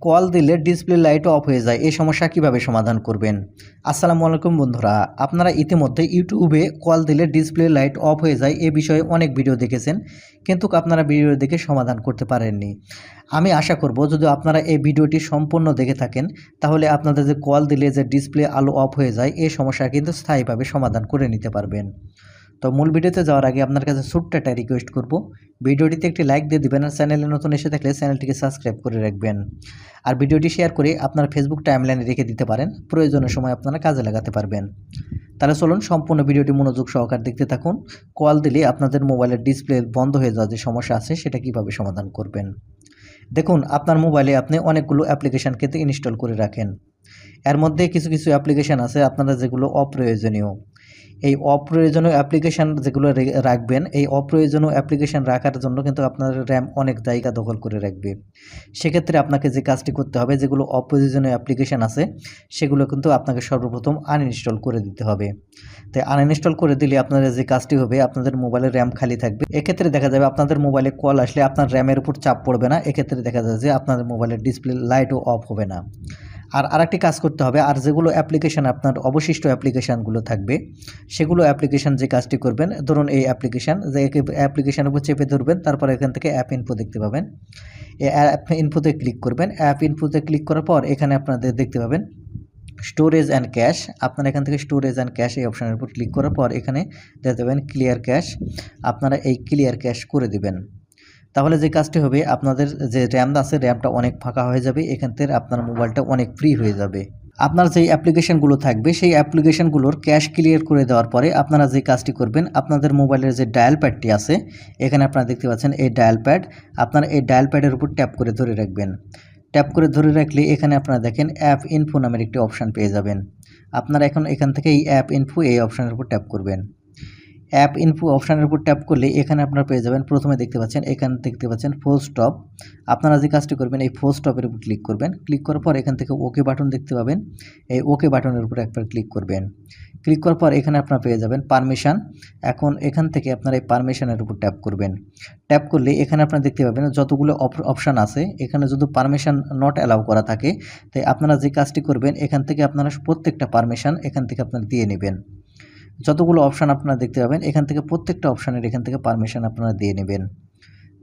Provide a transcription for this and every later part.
Call দিলে display light off হয়ে যায়, এই সমস্যা কিভাবে সমাধান করবেন? আসসালামু আলাইকুম বন্ধুরা, আপনারা ইতিমধ্যে ইউটিউবে কল দিলে ডিসপ্লে লাইট অফ হয়ে যায় এ বিষয়ে অনেক ভিডিও দেখেছেন, কিন্তু আপনারা ভিডিও দেখে সমাধান করতে পারেননি। আমি আশা করব যদি আপনারা এই ভিডিওটি সম্পূর্ণ দেখে থাকেন তাহলে আপনাদের যে কল দিলে যে ডিসপ্লে আলো অফ হয়ে যায় এই সমস্যা কিন্তু স্থায়ীভাবে সমাধান করে নিতে পারবেন। তো মূল ভিডিওতে যাওয়ার আগে আপনার কাছে ছোট্ট একটা রিকোয়েস্ট করব, ভিডিওটিতে একটি লাইক দিয়ে দিবেন আর চ্যানেলে নতুন এসে থাকলে চ্যানেলটিকে সাবস্ক্রাইব করে রাখবেন। আর ভিডিওটি শেয়ার করে আপনার ফেসবুক টাইমলাইনে রেখে দিতে পারেন, প্রয়োজনের সময় আপনারা কাজে লাগাতে পারবেন। তাহলে চলুন সম্পূর্ণ ভিডিওটি মনোযোগ সহকারে দেখতে থাকুন। কল দিলে আপনাদের মোবাইলের ডিসপ্লে বন্ধ হয়ে যাওয়ার যে সমস্যা আছে সেটা কিভাবে সমাধান করবেন। দেখুন, আপনার মোবাইলে আপনি অনেকগুলো অ্যাপ্লিকেশান কিন্তু ইনস্টল করে রাখেন। এর মধ্যে কিছু কিছু অ্যাপ্লিকেশান আছে আপনারা যেগুলো অপ্রয়োজনীয়। এই অপ্রয়োজনীয় অ্যাপ্লিকেশান যেগুলো রাখবেন, এই অপ্রয়োজনীয় অ্যাপ্লিকেশান রাখার জন্য কিন্তু আপনার র্যাম অনেক জায়গা দখল করে রাখবে। সেক্ষেত্রে আপনাকে যে কাজটি করতে হবে, যেগুলো অপ্রয়োজনীয় অ্যাপ্লিকেশান আছে সেগুলো কিন্তু আপনাকে সর্বপ্রথম আনইনস্টল করে দিতে হবে। তাই আনইনস্টল করে দিলে আপনাদের যে কাজটি হবে, আপনাদের মোবাইলের র্যাম খালি থাকবে। এক্ষেত্রে দেখা যাবে আপনাদের মোবাইলে কল আসলে আপনার র্যামের উপর চাপ পড়বে না। এক্ষেত্রে দেখা যায় যে আপনাদের মোবাইলের ডিসপ্লে লাইটও অফ হবে না। আর আরেকটি কাজ করতে হবে, আর যেগুলো অ্যাপ্লিকেশান আপনার অবশিষ্ট অ্যাপ্লিকেশানগুলো থাকবে সেগুলো অ্যাপ্লিকেশান যে কাজটি করবেন, ধরুন এই অ্যাপ্লিকেশান যে অ্যাপ্লিকেশানের উপর চেপে ধরবেন, তারপর এখান থেকে অ্যাপ ইনফো দেখতে পাবেন। এই অ্যাপ ইনফোতে ক্লিক করবেন। অ্যাপ ইনফোতে ক্লিক করার পর এখানে আপনাদের দেখতে পাবেন স্টোরেজ অ্যান্ড ক্যাশ। আপনারা এখান থেকে স্টোরেজ অ্যান্ড ক্যাশ এই অপশানের উপর ক্লিক করার পর এখানে দেখতে পাবেন ক্লিয়ার ক্যাশ। আপনারা এই ক্লিয়ার ক্যাশ করে দিবেন। তাহলে যে কাজটি হবে, আপনাদের যে র্যাম আছে র্যামটা অনেক ফাঁকা হয়ে যাবে, এখান থেকে আপনার মোবাইলটা অনেক ফ্রি হয়ে যাবে। আপনার যেই অ্যাপ্লিকেশানগুলো থাকবে সেই অ্যাপ্লিকেশানগুলোর ক্যাশ ক্লিয়ার করে দেওয়ার পরে আপনারা যে কাজটি করবেন, আপনাদের মোবাইলের যে ডায়াল প্যাডটি আছে এখানে আপনারা দেখতে পাচ্ছেন এই ডায়াল প্যাড, আপনারা এই ডায়াল প্যাডের উপর ট্যাপ করে ধরে রাখবেন। ট্যাপ করে ধরে রাখলে এখানে আপনারা দেখেন অ্যাপ ইনফো নামের একটি অপশান পেয়ে যাবেন। আপনারা এখন এখান থেকে এই অ্যাপ ইনফো এই অপশানের উপর ট্যাপ করবেন। অ্যাপ ইনফো অপশানের উপর ট্যাপ করলে এখানে আপনারা পেয়ে যাবেন, প্রথমে দেখতে পাচ্ছেন এখানে দেখতে পাচ্ছেন ফুল স্টপ। আপনারা যে কাজটি করবেন এই ফুল স্টপের উপর ক্লিক করবেন। ক্লিক করার পর এখান থেকে ওকে বাটন দেখতে পাবেন, এই ওকে বাটনের উপর একবার ক্লিক করবেন। ক্লিক করার পর এখানে আপনারা পেয়ে যাবেন পারমিশন। এখন এখান থেকে আপনারা এই পারমিশনের উপর ট্যাপ করবেন। ট্যাপ করলে এখানে আপনারা দেখতে পাবেন যতগুলো অপশান আছে এখানে যদি পারমিশন নট অ্যালাউ করা থাকে, তাই আপনারা যে কাজটি করবেন এখান থেকে আপনারা প্রত্যেকটা পারমিশন এখান থেকে আপনারা দিয়ে নেবেন। যতগুলো অপশান আপনারা দেখতে পাবেন এখান থেকে প্রত্যেকটা অপশানের এখান থেকে পারমিশন আপনারা দিয়ে নেবেন।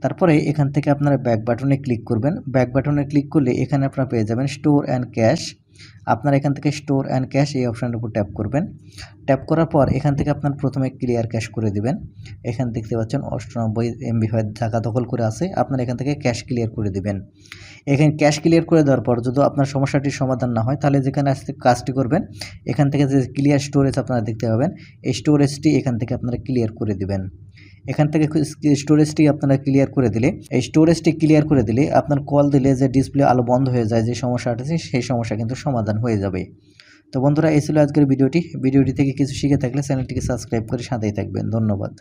তারপরে এখান থেকে আপনারা ব্যাক বাটনে ক্লিক করবেন। ব্যাক বাটনে ক্লিক করলে এখানে আপনারা পেয়ে যাবেন স্টোর অ্যান্ড ক্যাশ। আপনারা এখান থেকে স্টোর অ্যান্ড ক্যাশ এই অপশানের উপর ট্যাপ করবেন। ট্যাপ করার পর এখান থেকে আপনার প্রথমে ক্লিয়ার ক্যাশ করে দিবেন। এখানে দেখতে পাচ্ছেন 98 MB জায়গা দখল করে আছে, আপনারা এখান থেকে ক্যাশ ক্লিয়ার করে দিবেন। এখানে ক্যাশ ক্লিয়ার করে দেওয়ার পর যদি আপনার সমস্যাটির সমাধান না হয় তাহলে যেখানে আসতে কাজটি করবেন এখান থেকে যে ক্লিয়ার স্টোরেজ আপনারা দেখতে পাবেন, এই স্টোরেজটি এখান থেকে আপনারা ক্লিয়ার করে দিবেন। এখান থেকে স্টোরেজটি আপনারা ক্লিয়ার করে দিলে, এই স্টোরেজটি ক্লিয়ার করে দিলে আপনার কল দিলে যে ডিসপ্লে আলো বন্ধ হয়ে যায় যে সমস্যাটা আছে সেই সমস্যা কিন্তু সমাধান হয়ে যাবে। তো বন্ধুরা, এই ছিল আজকের ভিডিওটি থেকে কিছু শিখে থাকলে চ্যানেলটিকে সাবস্ক্রাইব করে সাথেই থাকবেন। ধন্যবাদ।